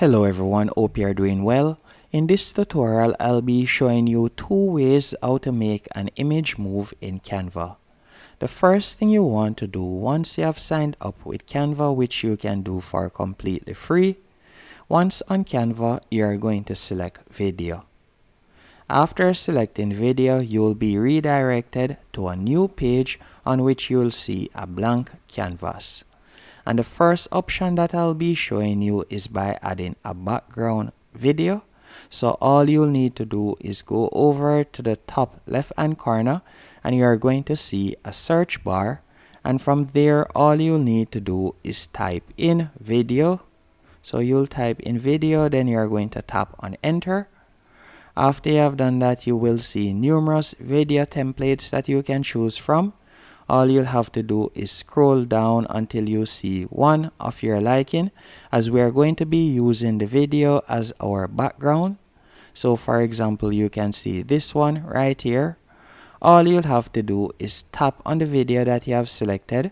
Hello everyone, hope you are doing well. In this tutorial, I'll be showing you two ways how to make an image move in Canva. The first thing you want to do once you have signed up with Canva, which you can do for completely free, once on Canva, you are going to select video. After selecting video, you'll be redirected to a new page on which you'll see a blank canvas. And the first option that I'll be showing you is by adding a background video. So all you'll need to do is go over to the top left hand corner and you are going to see a search bar, and from there all you'll need to do is type in video. So you'll type in video, then you're going to tap on enter. After you have done that, you will see numerous video templates that you can choose from. All you'll have to do is scroll down until you see one of your liking, as we are going to be using the video as our background. So for example, you can see this one right here. All you'll have to do is tap on the video that you have selected.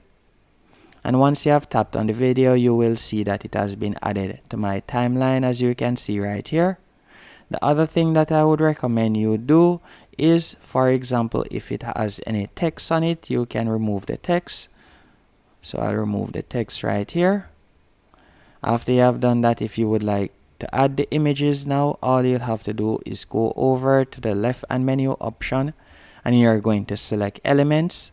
And once you have tapped on the video, you will see that it has been added to my timeline, as you can see right here. The other thing that I would recommend you do is, for example, if it has any text on it, you can remove the text. So I'll remove the text right here. After you have done that, if you would like to add the images now, all you'll have to do is go over to the left hand menu option and you're going to select elements.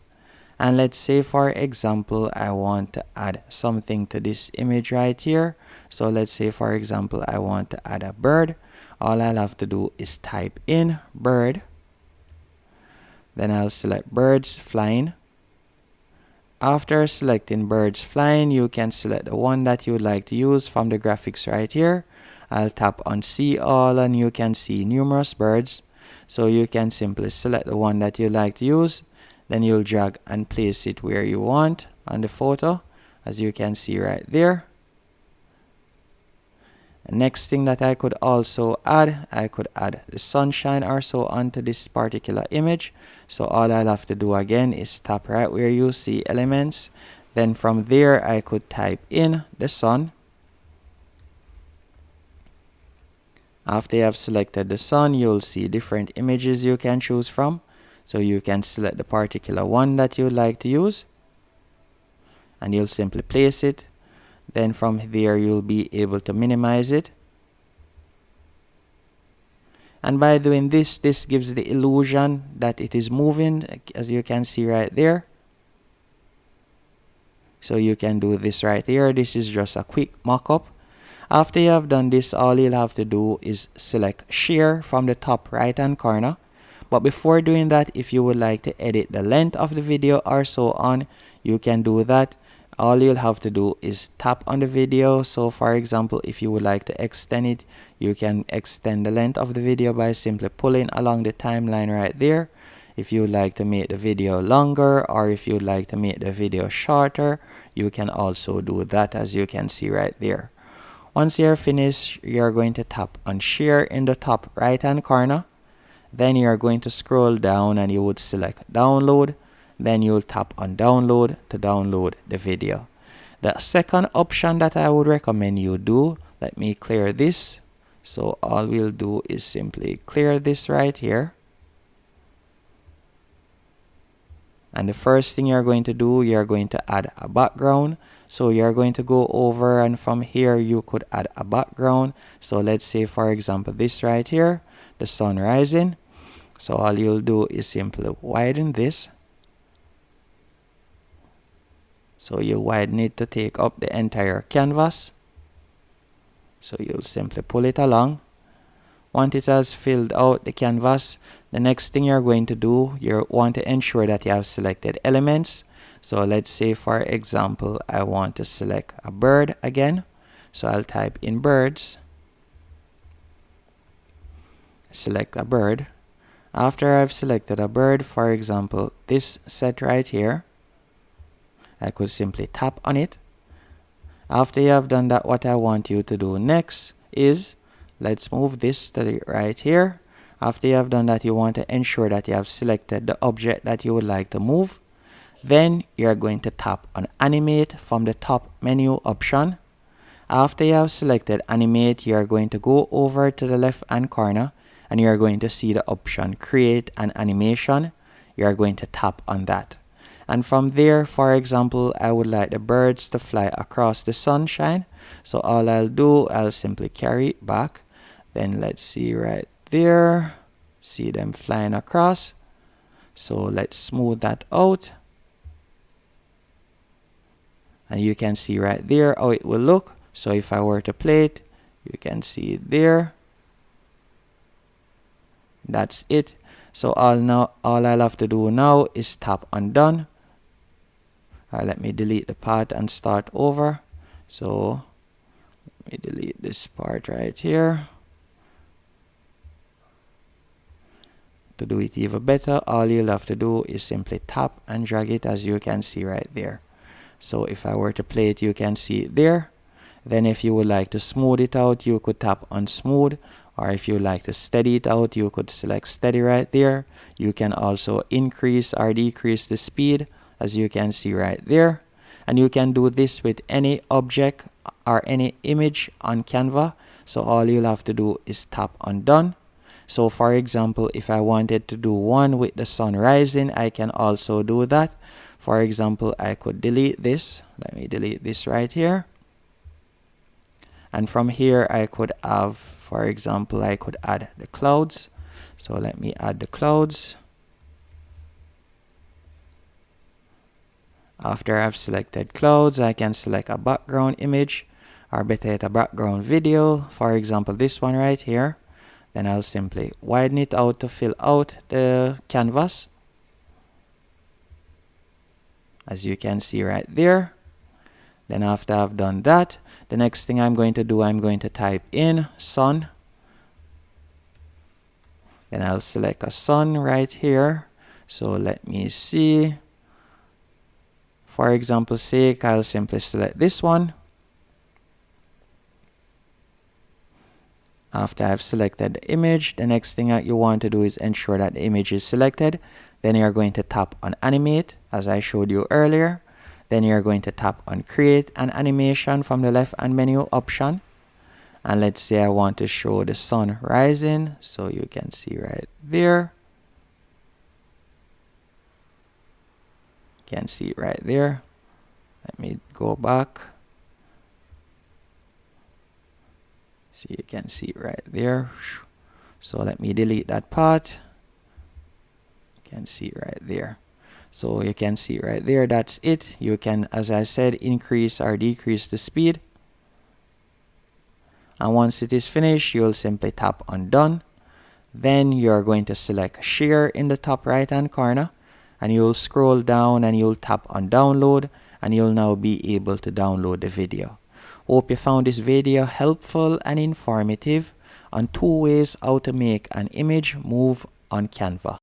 And let's say, for example, I want to add something to this image right here. So let's say, for example, I want to add a bird. All I'll have to do is type in bird. Then I'll select birds flying. After selecting birds flying, you can select the one that you would like to use from the graphics right here. I'll tap on see all and you can see numerous birds. So you can simply select the one that you like to use. Then you'll drag and place it where you want on the photo, as you can see right there. The next thing that I could also add, I could add the sunshine or so onto this particular image. So all I'll have to do again is tap right where you see elements. Then from there I could type in the sun. After you have selected the sun, you'll see different images you can choose from. So you can select the particular one that you'd like to use and you'll simply place it. Then from there you'll be able to minimize it. And by doing this, this gives the illusion that it is moving, as you can see right there. So you can do this right here. This is just a quick mock-up. After you have done this, all you'll have to do is select share from the top right hand corner. But before doing that, if you would like to edit the length of the video or so on, you can do that. All you'll have to do is tap on the video. So for example, if you would like to extend it, you can extend the length of the video by simply pulling along the timeline right there. If you would like to make the video longer, or if you would like to make the video shorter, you can also do that, as you can see right there. Once you're finished, you're going to tap on share in the top right hand corner. Then you're going to scroll down and you would select download. Then you'll tap on download to download the video. The second option that I would recommend you do, let me clear this. So all we'll do is simply clear this right here. And the first thing you're going to do, you're going to add a background. So you're going to go over and from here you could add a background. So let's say, for example, this right here, the sun rising. So all you'll do is simply widen this. So you widen it to take up the entire canvas. So you'll simply pull it along. Once it has filled out the canvas, the next thing you're going to do, you want to ensure that you have selected elements. So let's say, for example, I want to select a bird again. So I'll type in birds. Select a bird. After I've selected a bird, for example, this set right here, I could simply tap on it. After you have done that, what I want you to do next is, let's move this to the right here. After you have done that, you want to ensure that you have selected the object that you would like to move. Then you're going to tap on animate from the top menu option. After you have selected animate, you are going to go over to the left hand corner and you are going to see the option create an animation. You are going to tap on that. And from there, for example, I would like the birds to fly across the sunshine. So all I'll do, I'll simply carry it back. Then let's see right there. See them flying across. So let's smooth that out. And you can see right there how it will look. So if I were to play it, you can see it there. That's it. So all I'll have to do now is tap on done. Let me delete the part and start over. So let me delete this part right here. To do it even better, all you'll have to do is simply tap and drag it, as you can see right there. So if I were to play it, you can see it there. Then if you would like to smooth it out, you could tap on smooth. Or if you like to steady it out, you could select steady right there. You can also increase or decrease the speed, as you can see right there. And you can do this with any object or any image on Canva. So all you'll have to do is tap on done. So for example, if I wanted to do one with the sun rising, I can also do that. For example, I could delete this. Let me delete this right here. And from here, I could have, for example, I could add the clouds. So let me add the clouds. After I've selected clouds, I can select a background image, or better yet, a background video. For example, this one right here. Then I'll simply widen it out to fill out the canvas, as you can see right there. Then after I've done that, the next thing I'm going to do, I'm going to type in sun. Then I'll select a sun right here. So let me see. For example's sake, I'll simply select this one. After I've selected the image, the next thing that you want to do is ensure that the image is selected. Then you're going to tap on animate, as I showed you earlier. Then you're going to tap on create an animation from the left hand menu option. And let's say I want to show the sun rising. So you can see right there. You can see it right there. Let me go back. So you can see it right there. So let me delete that part. You can see it right there. So you can see right there, that's it. You can, as I said, increase or decrease the speed. And once it is finished, you'll simply tap on done. Then you're going to select share in the top right hand corner. And you'll scroll down and you'll tap on download. And you'll now be able to download the video. Hope you found this video helpful and informative on 2 ways how to make an image move on Canva.